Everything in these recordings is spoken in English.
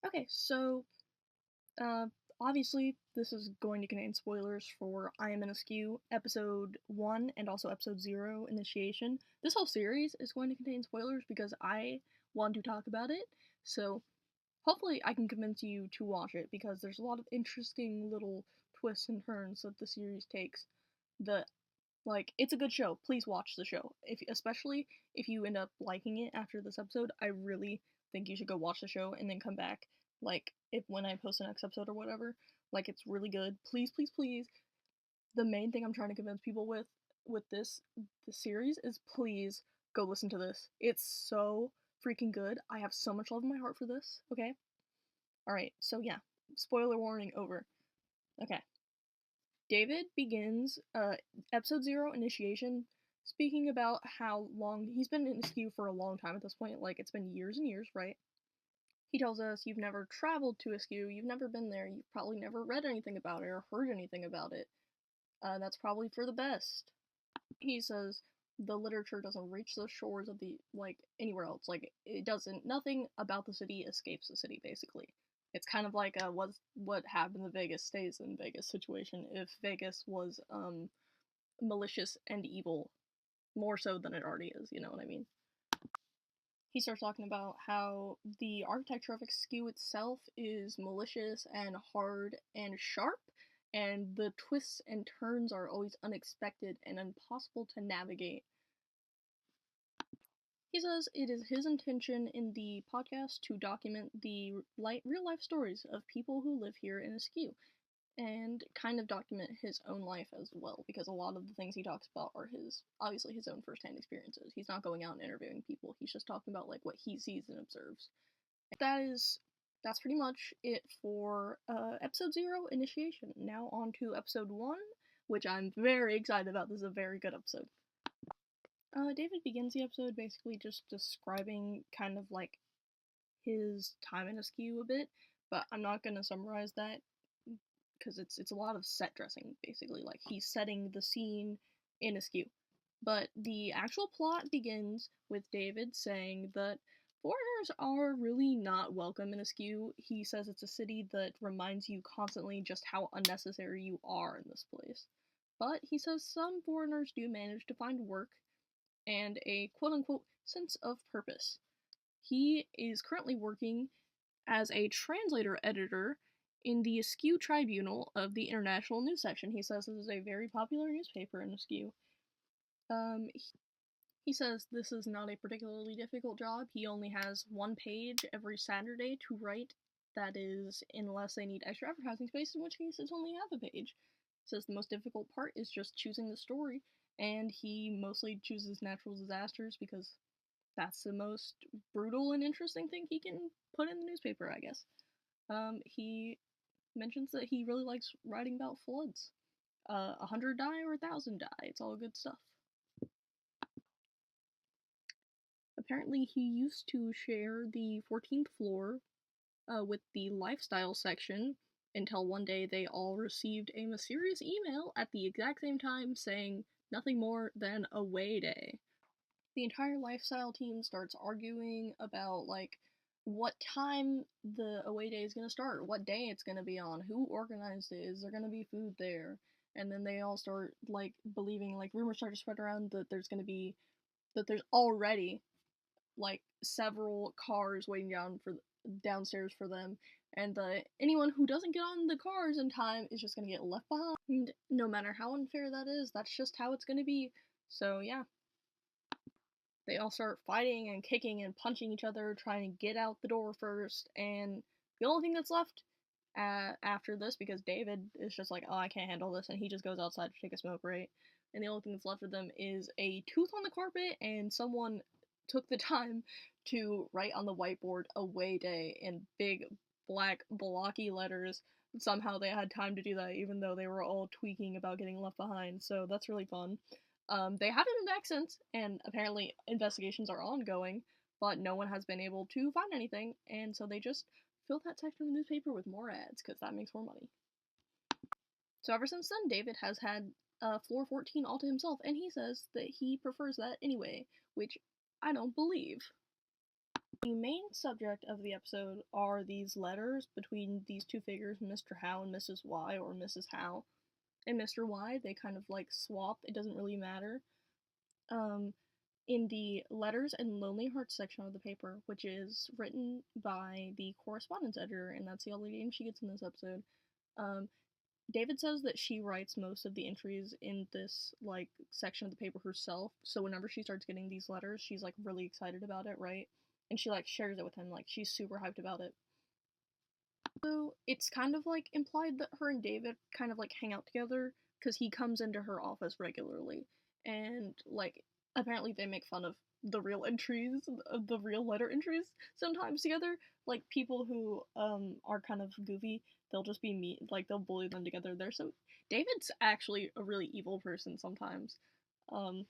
Okay, so uh, obviously this is going to contain spoilers for I Am in Askew episode 1 and also episode 0 Initiation. This whole series is going to contain spoilers because I want to talk about it. So hopefully I can convince you to watch it because there's a lot of interesting little twists and turns that the series takes. The it's a good show. Please watch the show. Especially if you end up liking it after this episode, I really think you should go watch the show and then come back. If when I post the next episode or whatever, it's really good. Please, please, please. The main thing I'm trying to convince people with this series is please go listen to this. It's so freaking good. I have so much love in my heart for this. Okay. All right. So yeah, spoiler warning over. Okay. David begins episode 0 initiation speaking about how long he's been in Askew for a long time at this point. It's been years and years, right? He tells us you've never traveled to Askew, you've never been there, you've probably never read anything about it or heard anything about it. That's probably for the best. He says the literature doesn't reach the shores of the anywhere else. It doesn't. Nothing about the city escapes the city. Basically, it's kind of like what happened in Vegas stays in Vegas situation. If Vegas was malicious and evil, more so than it already is. You know what I mean? He starts talking about how the architecture of Askew itself is malicious and hard and sharp, and the twists and turns are always unexpected and impossible to navigate. He says it is his intention in the podcast to document the real life stories of people who live here in Askew, and kind of document his own life as well, because a lot of the things he talks about are obviously his own first-hand experiences. He's not going out and interviewing people. He's just talking about what he sees and observes. That's pretty much it for episode 0 initiation. Now on to episode 1, which I'm very excited about. This is a very good episode. David begins the episode basically just describing kind of his time in Askew a bit, but I'm not gonna summarize that because it's a lot of set dressing basically. He's setting the scene in Askew. But the actual plot begins with David saying that foreigners are really not welcome in Askew. He says it's a city that reminds you constantly just how unnecessary you are in this place. But he says some foreigners do manage to find work and a quote-unquote sense of purpose. He is currently working as a translator editor in the Askew Tribunal of the International News section. He says this is a very popular newspaper in Askew. He says this is not a particularly difficult job. He only has one page every Saturday to write. That is, unless they need extra advertising space, in which case it's only half a page. He says the most difficult part is just choosing the story, and he mostly chooses natural disasters because that's the most brutal and interesting thing he can put in the newspaper, I guess. He mentions that he really likes writing about floods. 100 die or 1,000 die, it's all good stuff. Apparently, he used to share the 14th floor with the lifestyle section until one day they all received a mysterious email at the exact same time saying nothing more than away day. The entire lifestyle team starts arguing about what time the away day is going to start, what day it's going to be on, who organized it, is there going to be food there, and then they all start believing, rumors start to spread around that there's already several cars waiting downstairs for them, and anyone who doesn't get on the cars in time is just gonna get left behind. No matter how unfair that is, that's just how it's gonna be. So yeah, they all start fighting and kicking and punching each other, trying to get out the door first. And the only thing that's left after this, because David is just like, oh, I can't handle this, and he just goes outside to take a smoke, right? And the only thing that's left of them is a tooth on the carpet, and someone took the time to write on the whiteboard away day in big black blocky letters. Somehow they had time to do that even though they were all tweaking about getting left behind, so that's really fun. They haven't been back since, and apparently investigations are ongoing, but no one has been able to find anything, and so they just fill that section of the newspaper with more ads, because that makes more money. So ever since then, David has had floor 14 all to himself, and he says that he prefers that anyway, which I don't believe. The main subject of the episode are these letters between these two figures, Mr. Howe and Mrs. Y, or Mrs. Howe and Mr. Y. They kind of like swap, it doesn't really matter. In the letters and lonely hearts section of the paper, which is written by the correspondence editor, and that's the only name she gets in this episode. David says that she writes most of the entries in this like section of the paper herself, so whenever she starts getting these letters, she's like really excited about it, right? And she like shares it with him, like she's super hyped about it. So it's kind of like implied that her and David kind of like hang out together because he comes into her office regularly, and like apparently they make fun of the real entries, the real letter entries sometimes together. Like people who are kind of goofy, they'll just be mean, like they'll bully them together. There's some David's actually a really evil person sometimes. Um,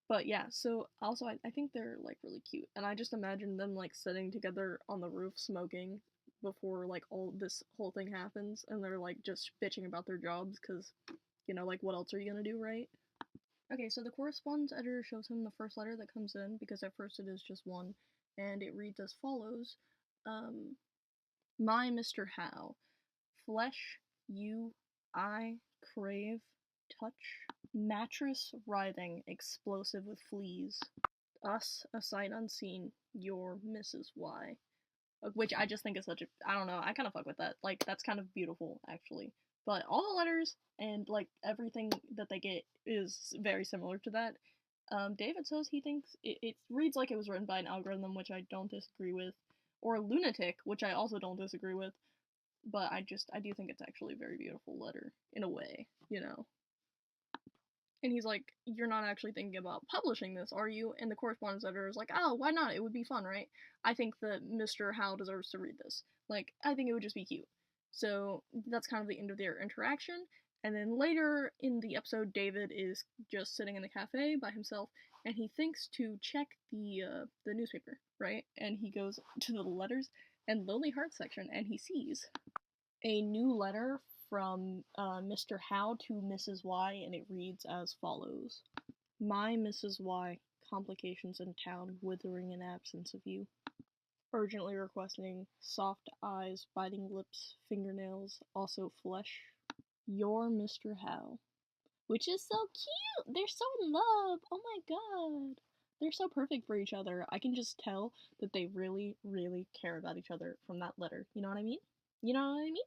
but yeah, so also I think they're like really cute, and I just imagine them like sitting together on the roof smoking before like all this whole thing happens, and they're like just bitching about their jobs because you know like what else are you gonna do, right? Okay, so the correspondence editor shows him the first letter that comes in because at first it is just one, and it reads as follows: um, "My Mr. Howe, flesh you I crave, touch, mattress writhing, explosive with fleas. Us, a sight unseen, your Mrs. Y." Which I just think is such a, I don't know, I kind of fuck with that. Like, that's kind of beautiful, actually. But all the letters and, like, everything that they get is very similar to that. David says he thinks it reads like it was written by an algorithm, which I don't disagree with, or a lunatic, which I also don't disagree with. But I do think it's actually a very beautiful letter, in a way, you know? And he's like, "You're not actually thinking about publishing this, are you?" And the correspondence editor is like, "Oh, why not? It would be fun, right? I think that Mr. Howe deserves to read this. Like, I think it would just be cute." So that's kind of the end of their interaction. And then later in the episode, David is just sitting in the cafe by himself, and he thinks to check the newspaper, right? And he goes to the letters and Lonely Hearts section, and he sees a new letter from Mr. Howe to Mrs. Y, and it reads as follows: "My Mrs. Y, complications in town, withering in absence of you. Urgently requesting soft eyes, biting lips, fingernails, also flesh. Your Mr. Howe." Which is so cute! They're so in love! Oh my god! They're so perfect for each other. I can just tell that they really, really care about each other from that letter. You know what I mean? You know what I mean?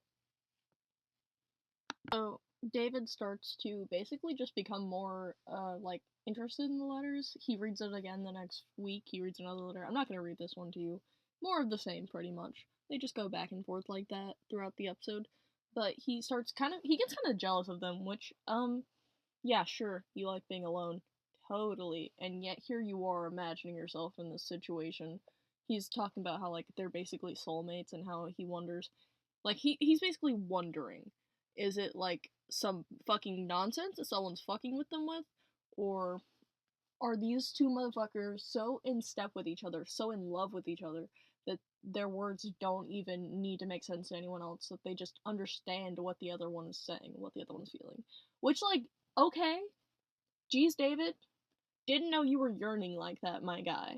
So David starts to basically just become more like interested in the letters. He reads it again the next week. He reads another letter. I'm not gonna read this one to you. More of the same, pretty much. They just go back and forth like that throughout the episode. But he gets kind of jealous of them, which yeah, sure, you like being alone, totally. And yet here you are imagining yourself in this situation. He's talking about how like they're basically soulmates and how he wonders like he's basically wondering, is it like some fucking nonsense that someone's fucking with them with, or are these two motherfuckers so in step with each other, so in love with each other that their words don't even need to make sense to anyone else, that they just understand what the other one is saying, what the other one's feeling. Which like, okay, geez, David, didn't know you were yearning like that, my guy.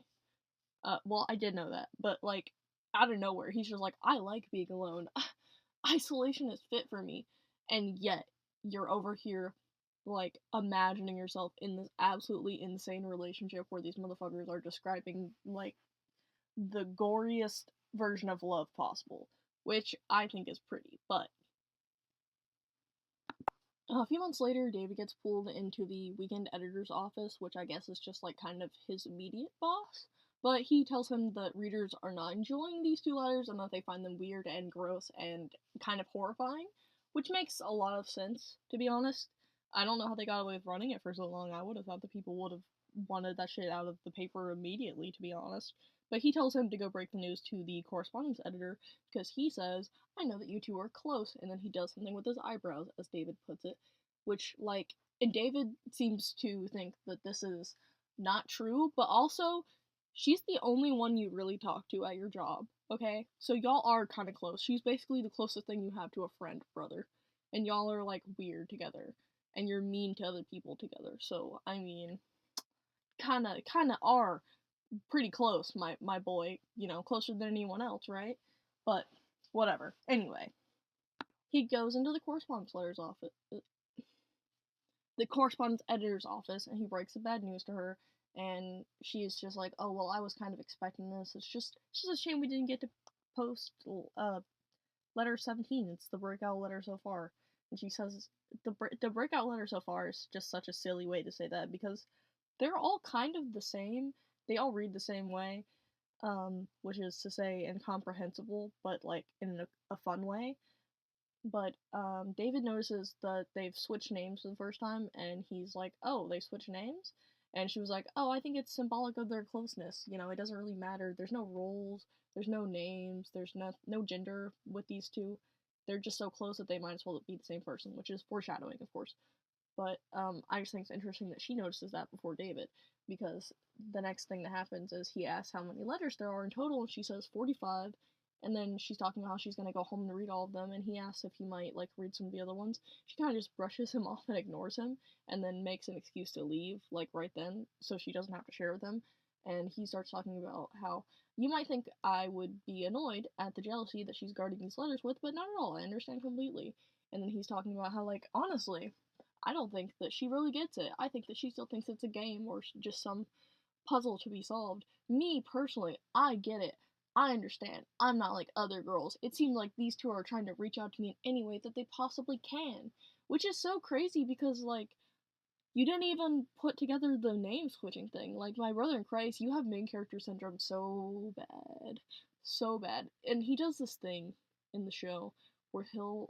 Well, I did know that, but like out of nowhere, he's just like, I like being alone. Isolation is fit for me, and yet you're over here like imagining yourself in this absolutely insane relationship where these motherfuckers are describing like the goriest version of love possible, which I think is pretty. But a few months later, David gets pulled into the weekend editor's office, which I guess is just like kind of his immediate boss. But he tells him that readers are not enjoying these two letters and that they find them weird and gross and kind of horrifying, which makes a lot of sense, to be honest. I don't know how they got away with running it for so long. I would have thought that people would have wanted that shit out of the paper immediately, to be honest. But he tells him to go break the news to the correspondence editor because he says, I know that you two are close, and then he does something with his eyebrows, as David puts it, which, like, and David seems to think that this is not true, but also, she's the only one you really talk to at your job, okay? So y'all are kind of close. She's basically the closest thing you have to a friend, brother. And y'all are, like, weird together. And you're mean to other people together. So, I mean, kinda are pretty close, my boy, you know, closer than anyone else, right? But whatever. Anyway, he goes into the correspondence letters office, the correspondence editor's office, and he breaks the bad news to her. And she's just like, "Oh well, I was kind of expecting this. It's just a shame we didn't get to post letter 17. It's the breakout letter so far." And she says the breakout letter so far is just such a silly way to say that because they're all kind of the same. They all read the same way, which is to say incomprehensible, but like in a fun way. But David notices that they've switched names for the first time, and he's like, "Oh, they switched names?" And she was like, "Oh, I think it's symbolic of their closeness. You know, it doesn't really matter. There's no roles, there's no names, there's no gender with these two. They're just so close that they might as well be the same person," which is foreshadowing, of course. But I just think it's interesting that she notices that before David, because the next thing that happens is he asks how many letters there are in total, and she says 45. And then she's talking about how she's gonna go home and read all of them, and he asks if he might like read some of the other ones. She kind of just brushes him off and ignores him, and then makes an excuse to leave like right then, so she doesn't have to share with him. And he starts talking about how you might think I would be annoyed at the jealousy that she's guarding these letters with, but not at all. I understand completely. And then he's talking about how like honestly, I don't think that she really gets it. I think that she still thinks it's a game or just some puzzle to be solved. Me, personally, I get it. I understand. I'm not like other girls. It seems like these two are trying to reach out to me in any way that they possibly can. Which is so crazy because, like, you didn't even put together the name switching thing. Like, my brother in Christ, you have main character syndrome so bad. So bad. And he does this thing in the show where he'll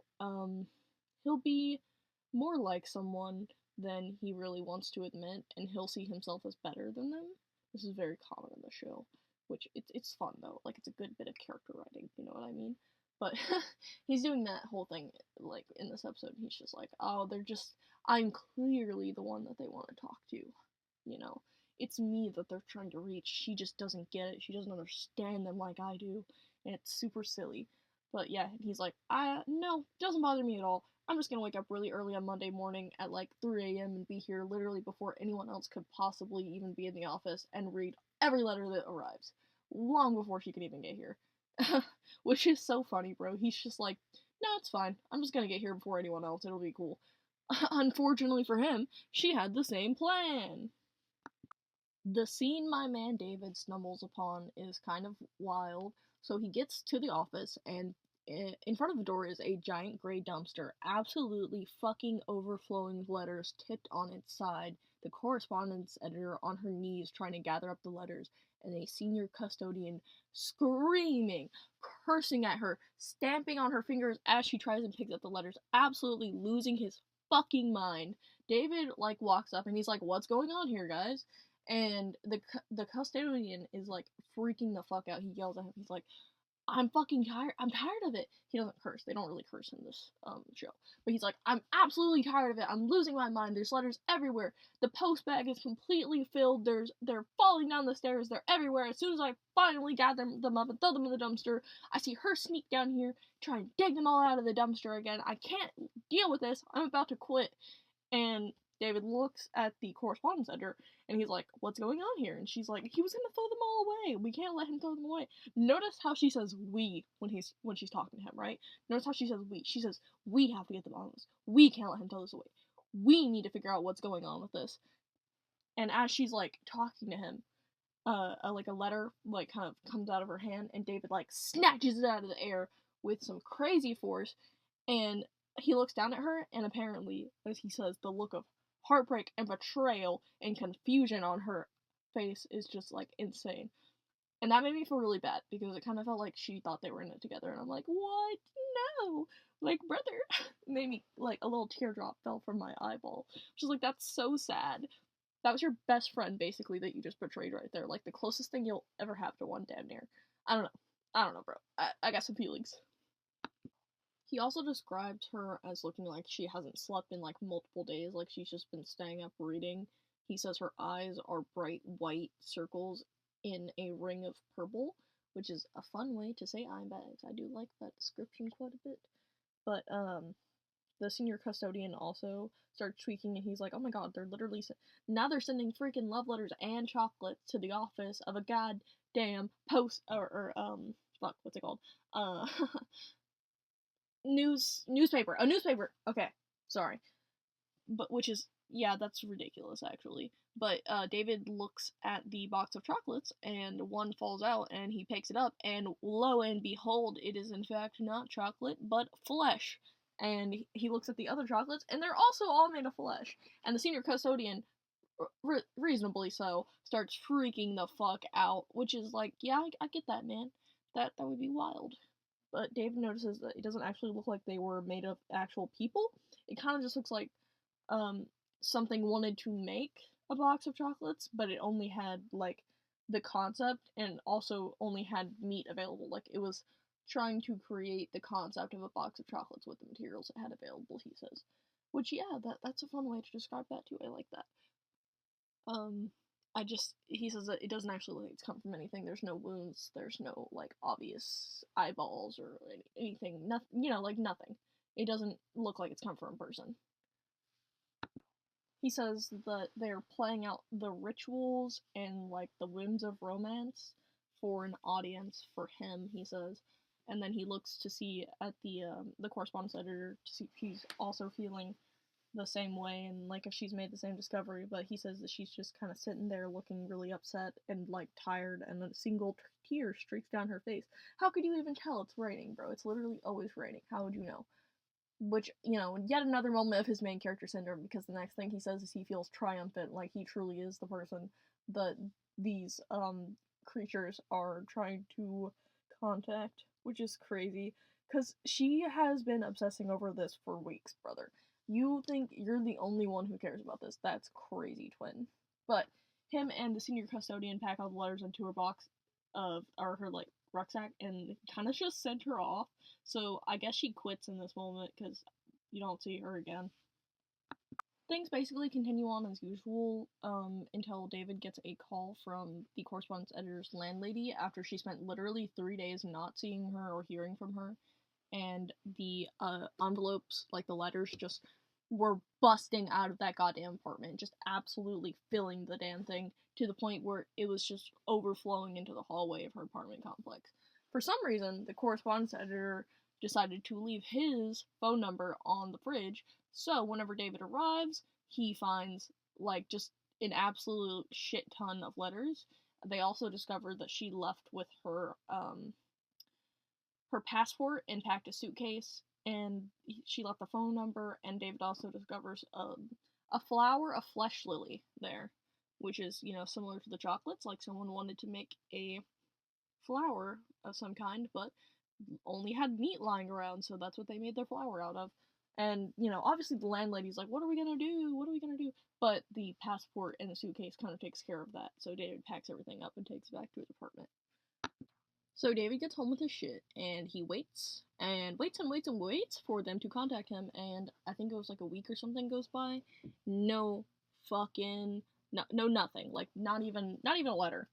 be more like someone than he really wants to admit, and he'll see himself as better than them. This is very common in the show, which it's fun though. Like it's a good bit of character writing, you know what I mean? But he's doing that whole thing like in this episode. He's just like, oh, they're just I'm clearly the one that they want to talk to, you know. It's me that they're trying to reach. She just doesn't get it. She doesn't understand them like I do, and it's super silly. But yeah, he's like, no, doesn't bother me at all. I'm just gonna wake up really early on Monday morning at like 3 a.m. and be here literally before anyone else could possibly even be in the office and read every letter that arrives. Long before she could even get here. Which is so funny, bro. He's just like, no, it's fine. I'm just gonna get here before anyone else. It'll be cool. Unfortunately for him, she had the same plan. The scene my man David stumbles upon is kind of wild. So he gets to the office, and in front of the door is a giant gray dumpster, absolutely fucking overflowing with letters tipped on its side. The correspondence editor on her knees trying to gather up the letters, and a senior custodian screaming, cursing at her, stamping on her fingers as she tries and picks up the letters, absolutely losing his fucking mind. David like walks up and he's like, "What's going on here, guys?" And the custodian is like freaking the fuck out. He yells at him. He's like, "I'm fucking tired. I'm tired of it." He doesn't curse. They don't really curse in this show. But he's like, "I'm absolutely tired of it. I'm losing my mind. There's letters everywhere. The post bag is completely filled. They're falling down the stairs. They're everywhere. As soon as I finally gather them up and throw them in the dumpster, I see her sneak down here, try and dig them all out of the dumpster again. I can't deal with this. I'm about to quit." And David looks at the correspondence editor and he's like, "What's going on here?" And she's like, "He was gonna throw them all away. We can't let him throw them away." Notice how she says "we" when she's talking to him, right? Notice how she says "we." She says, "We have to get them on this. We can't let him throw this away. We need to figure out what's going on with this." And as she's like talking to him, like a letter like kind of comes out of her hand, and David like snatches it out of the air with some crazy force, and he looks down at her, and apparently, as he says, the look of heartbreak and betrayal and confusion on her face is just like insane. And that made me feel really bad because it kind of felt like she thought they were in it together, and I'm like, what? No, like brother. It made me like a little teardrop fell from my eyeball. Just like that's so sad. That was your best friend, basically, that you just betrayed right there. Like, the closest thing you'll ever have to one, damn near. I don't know. I don't know, bro. I got some feelings. He also described her as looking like she hasn't slept in, like, multiple days, like she's just been staying up reading. He says her eyes are bright white circles in a ring of purple, which is a fun way to say eye bags. I do like that description quite a bit. But, the senior custodian also starts tweaking, and he's like, oh my god, they're literally now they're sending freaking love letters and chocolates to the office of a goddamn post or fuck, what's it called? Uh, newspaper, a newspaper. Okay, sorry, but which is, yeah, that's ridiculous actually. But David looks at the box of chocolates, and one falls out, and he picks it up, and lo and behold, it is in fact not chocolate but flesh. And he looks at the other chocolates, and they're also all made of flesh. And the senior custodian, reasonably so, starts freaking the fuck out, which is like, yeah, I get that, man. That would be wild. But David notices that it doesn't actually look like they were made of actual people. It kind of just looks like um, something wanted to make a box of chocolates, but it only had like the concept and also only had meat available. Like it was trying to create the concept of a box of chocolates with the materials it had available, he says. Which, yeah, that's a fun way to describe that too. I like that. Um, he says that it doesn't actually look like it's come from anything. There's no wounds. There's no like obvious eyeballs or anything. Nothing, like nothing. It doesn't look like it's come from a person. He says that they're playing out the rituals and like the whims of romance for an audience for him, he says. And then he looks to see at the correspondence editor to see if she's also feeling the same way and like if she's made the same discovery, but he says that she's just kind of sitting there looking really upset and like tired, and a single tear streaks down her face. How could you even tell it's raining, bro? It's literally always raining. How would you know? Which, yet another moment of his main character syndrome, because the next thing he says is he feels triumphant, like he truly is the person that these creatures are trying to contact, which is crazy, because she has been obsessing over this for weeks, brother. You think you're the only one who cares about this. That's crazy, twin. But him and the senior custodian pack all the letters into her box or her, like, rucksack, and kind of just sent her off. So I guess she quits in this moment because you don't see her again. Things basically continue on as usual until David gets a call from the correspondence editor's landlady after she spent literally 3 days not seeing her or hearing from her. And the envelopes, like the letters, just were busting out of that goddamn apartment, just absolutely filling the damn thing to the point where it was just overflowing into the hallway of her apartment complex. For some reason, the correspondence editor decided to leave his phone number on the fridge, so whenever David arrives, he finds, like, just an absolute shit ton of letters. They also discovered that she left with her passport and packed a suitcase, and she left the phone number, and David also discovers a flower, a flesh lily there, which is, similar to the chocolates, like someone wanted to make a flower of some kind, but only had meat lying around, so that's what they made their flower out of. And, obviously the landlady's like, what are we gonna do? What are we gonna do? But the passport and the suitcase kind of takes care of that, so David packs everything up and takes it back to his apartment. So David gets home with his shit, and he waits, and waits and waits and waits for them to contact him, and I think it was like a week or something goes by. No fucking, no nothing. Like, not even a letter,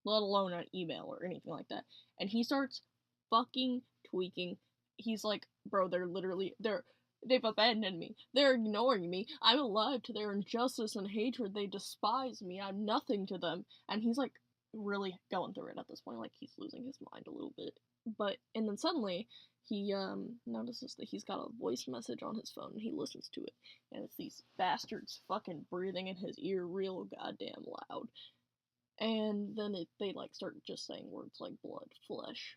let alone an email or anything like that. And he starts fucking tweaking. He's like, bro, they've abandoned me. They're ignoring me. I'm alive to their injustice and hatred. They despise me. I'm nothing to them. And he's like, really going through it at this point, like he's losing his mind a little bit. And then suddenly he notices that he's got a voice message on his phone, and he listens to it, and it's these bastards fucking breathing in his ear real goddamn loud. And then they like start just saying words like blood, flesh,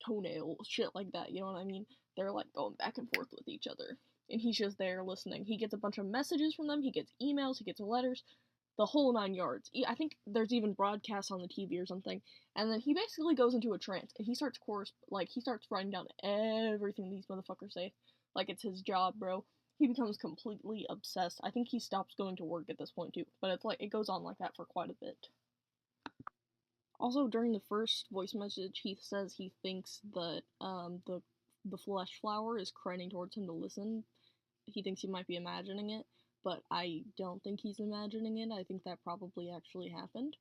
toenail, shit like that, you know what I mean? They're like going back and forth with each other, and he's just there listening. He gets a bunch of messages from them, he gets emails, he gets letters, the whole 9 yards. I think there's even broadcasts on the TV or something. And then he basically goes into a trance, and he starts writing down everything these motherfuckers say, like it's his job, bro. He becomes completely obsessed. I think he stops going to work at this point too, but it's like it goes on like that for quite a bit. Also, during the first voice message, he says he thinks that the flesh flower is craning towards him to listen. He thinks he might be imagining it, but I don't think he's imagining it. I think that probably actually happened.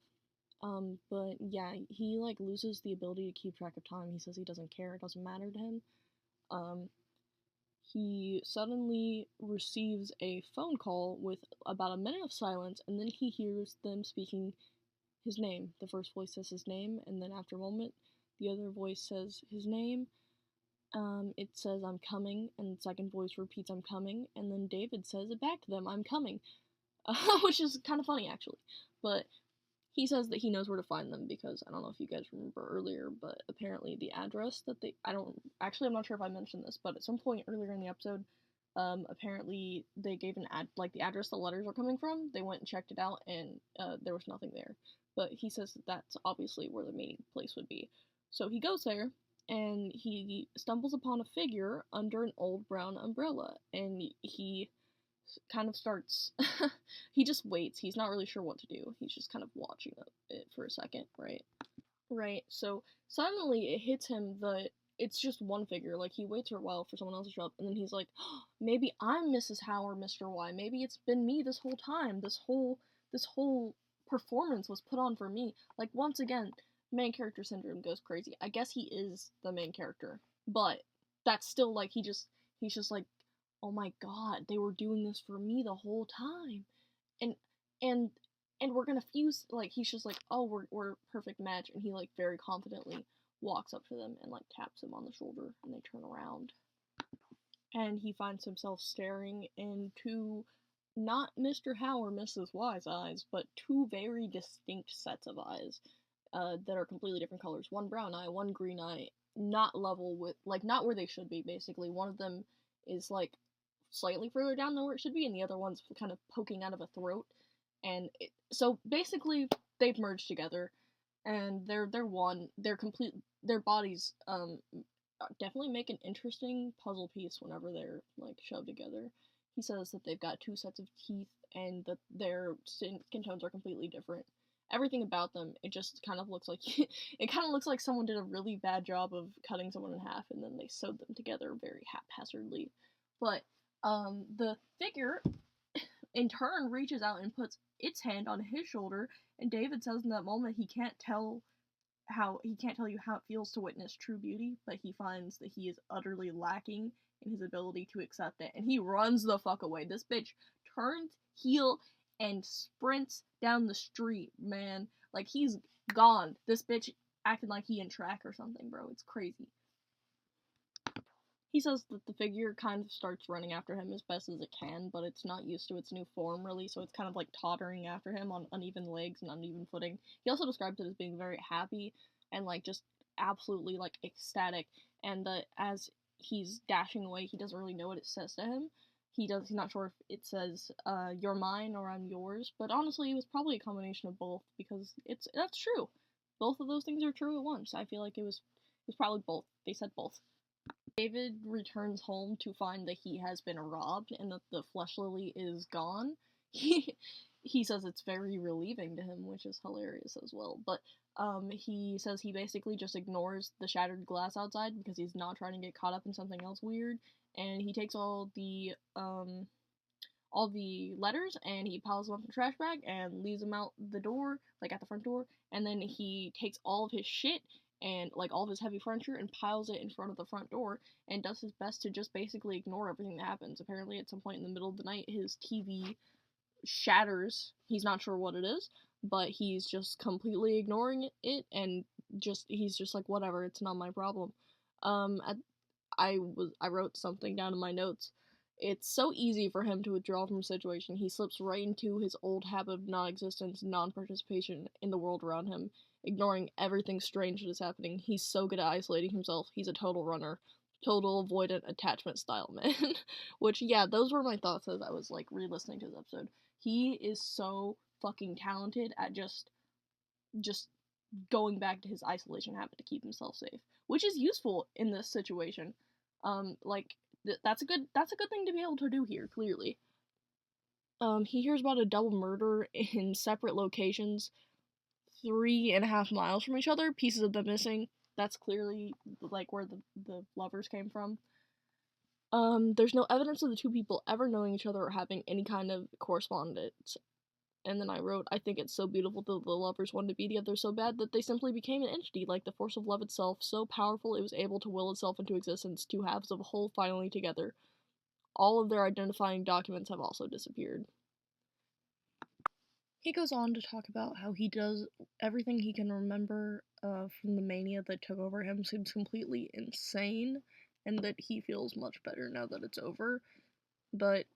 But yeah, he like loses the ability to keep track of time. He says he doesn't care, it doesn't matter to him. he suddenly receives a phone call with about a minute of silence, and then he hears them speaking his name. The first voice says his name, and then after a moment, the other voice says his name. It says, "I'm coming," and the second voice repeats, "I'm coming," and then David says it back to them, "I'm coming," which is kind of funny, actually. But he says that he knows where to find them because I don't know if you guys remember earlier, but apparently the address that I'm not sure if I mentioned this, but at some point earlier in the episode, apparently they gave the address the letters are coming from. They went and checked it out, and there was nothing there. But he says that that's obviously where the meeting place would be. So he goes there, and he stumbles upon a figure under an old brown umbrella, and he kind of starts he just waits. He's not really sure what to do. He's just kind of watching it for a second, right. So suddenly it hits him that it's just one figure. Like, he waits for a while for someone else to show up, and then he's like, oh, maybe I'm Mrs. Howe or Mr. Y. Maybe it's been me this whole time. This whole performance was put on for me. Like, once again, main character syndrome goes crazy. I guess he is the main character, but that's still like he's just like, oh my god, they were doing this for me the whole time. And and and we're gonna fuse. Like, he's just like, oh, we're a perfect match, and he like very confidently walks up to them and like taps him on the shoulder, and they turn around, and he finds himself staring into not Mr. Howe or Mrs. Y's eyes, but two very distinct sets of eyes, that are completely different colors. One brown eye, one green eye, not level with, like, not where they should be, basically. One of them is, like, slightly further down than where it should be, and the other one's kind of poking out of a throat. So basically, they've merged together, and they're one. Their bodies, definitely make an interesting puzzle piece whenever they're, like, shoved together. He says that they've got two sets of teeth, and that their skin tones are completely different. Everything about them, it just kind of looks like it kind of looks like someone did a really bad job of cutting someone in half, and then they sewed them together very haphazardly. But the figure in turn reaches out and puts its hand on his shoulder, and David says in that moment he can't tell you how it feels to witness true beauty, but he finds that he is utterly lacking in his ability to accept it, and he runs the fuck away. This bitch turns heel and sprints down the street, man. Like, he's gone. This bitch acting like he in track or something, bro. It's crazy. He says that the figure kind of starts running after him as best as it can, but it's not used to its new form, really, so it's kind of like tottering after him on uneven legs and uneven footing. He also describes it as being very happy and, like, just absolutely, like, ecstatic, and that as he's dashing away, he doesn't really know what it says to him. He's not sure if it says, you're mine or I'm yours, but honestly, it was probably a combination of both, because that's true. Both of those things are true at once. I feel like it was probably both. They said both. David returns home to find that he has been robbed and that the flesh lily is gone. He says it's very relieving to him, which is hilarious as well. But he says he basically just ignores the shattered glass outside because he's not trying to get caught up in something else weird, and he takes all the letters and he piles them up in the trash bag and leaves them out the door, like at the front door, and then he takes all of his shit and, like, all of his heavy furniture and piles it in front of the front door and does his best to just basically ignore everything that happens. Apparently at some point in the middle of the night his TV shatters. He's not sure what it is, but he's just completely ignoring it, and he's just like, whatever, it's not my problem. I wrote something down in my notes. It's so easy for him to withdraw from a situation. He slips right into his old habit of non-existence, non-participation in the world around him, ignoring everything strange that is happening. He's so good at isolating himself. He's a total runner. Total avoidant attachment style man. Which, yeah, those were my thoughts as I was, like, re-listening to this episode. He is so fucking talented at just going back to his isolation habit to keep himself safe, which is useful in this situation. Like, that's a good thing to be able to do here, clearly. He hears about a double murder in separate locations, 3.5 miles from each other, pieces of them missing. That's clearly, like, where the lovers came from. There's no evidence of the two people ever knowing each other or having any kind of correspondence. And then I wrote, I think it's so beautiful that the lovers wanted to be together so bad that they simply became an entity, like the force of love itself, so powerful it was able to will itself into existence, two halves of a whole finally together. all of their identifying documents have also disappeared. He goes on to talk about how he does everything he can remember from the mania that took over him seems completely insane, and that he feels much better now that it's over. But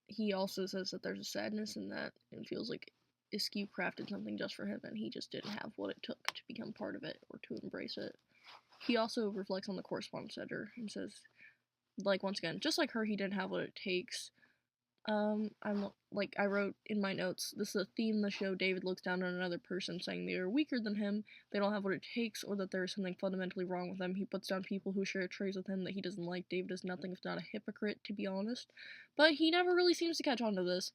he also says that there's a sadness in that, and feels like Eskew crafted something just for him, and he just didn't have what it took to become part of it or to embrace it. He also reflects on the correspondence editor and says, like, once again, just like her, he didn't have what it takes. I wrote in my notes, this is a theme in the show. David looks down on another person, saying they are weaker than him, they don't have what it takes, or that there is something fundamentally wrong with them. He puts down people who share traits with him that he doesn't like. David is nothing if not a hypocrite, to be honest. But he never really seems to catch on to this.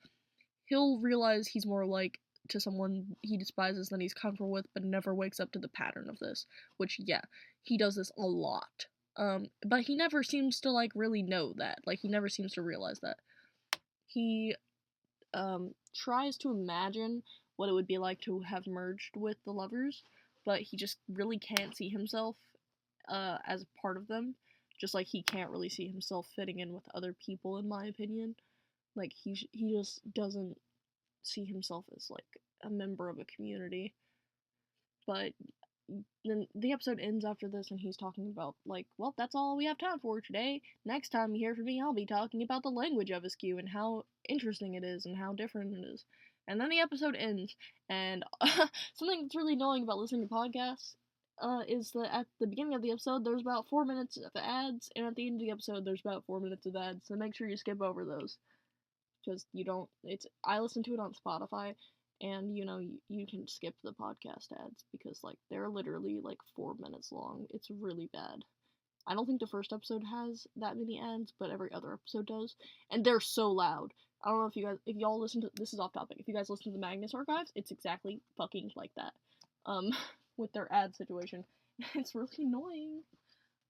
He'll realize he's more like to someone he despises than he's comfortable with, but never wakes up to the pattern of this. Which, yeah, he does this a lot. But he never seems to, like, really know that. Like, he never seems to realize that. He tries to imagine what it would be like to have merged with the lovers, but he just really can't see himself as part of them, just like he can't really see himself fitting in with other people, in my opinion. Like, he just doesn't see himself as, like, a member of a community. But then the episode ends after this, and he's talking about, like, well, that's all we have time for today. Next time you hear from me, I'll be talking about the language of eskew and how interesting it is and how different it is. And then the episode ends, and something that's really annoying about listening to podcasts is that at the beginning of the episode, there's about 4 minutes of ads, and at the end of the episode, there's about 4 minutes of ads, so make sure you skip over those. Because I listen to it on Spotify, and you can skip the podcast ads because, like, they're literally like 4 minutes long. It's really bad. I don't think the first episode has that many ads, but every other episode does, and they're so loud. I don't know if y'all listen to, this is off topic, if you guys listen to the Magnus Archives, it's exactly fucking like that, with their ad situation. It's really annoying,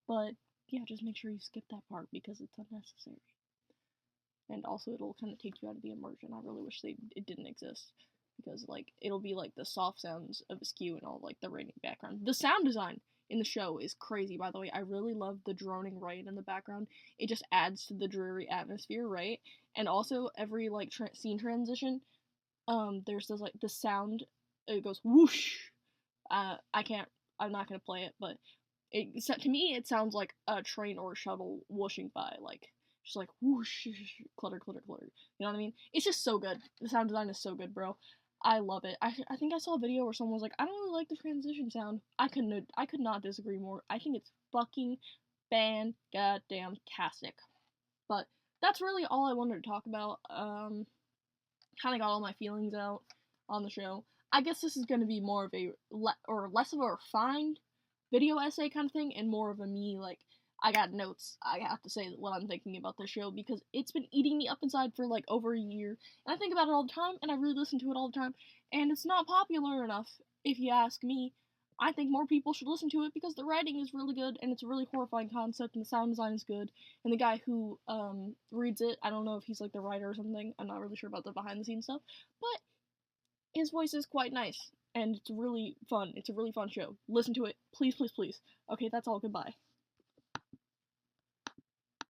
but yeah, just make sure you skip that part because it's unnecessary. And also it'll kind of take you out of the immersion. I really wish it didn't exist, because, like, it'll be like the soft sounds of eskew and all, like, the raining background. The sound design in the show is crazy, by the way. I really love the droning rain in the background. It just adds to the dreary atmosphere, right? And also every, like, scene transition, there's this, like, the sound, it goes whoosh. I'm not gonna play it, but to me it sounds like a train or a shuttle whooshing by, like, just like whoosh, clutter, clutter, clutter. You know what I mean? It's just so good. The sound design is so good, bro. I love it. I think I saw a video where someone was like, I don't really like the transition sound. I could not disagree more. I think it's fucking fan-goddamn-tastic. But that's really all I wanted to talk about. Kind of got all my feelings out on the show. I guess this is going to be more of less of a refined video essay kind of thing, and more of a me, like, I got notes. I have to say what I'm thinking about this show, because it's been eating me up inside for, like, over a year, and I think about it all the time, and I really listen to it all the time, and it's not popular enough, if you ask me. I think more people should listen to it because the writing is really good, and it's a really horrifying concept, and the sound design is good, and the guy who reads it, I don't know if he's, like, the writer or something, I'm not really sure about the behind-the-scenes stuff, but his voice is quite nice, and it's really fun. It's a really fun show. Listen to it, please, please, please. Okay, that's all, goodbye.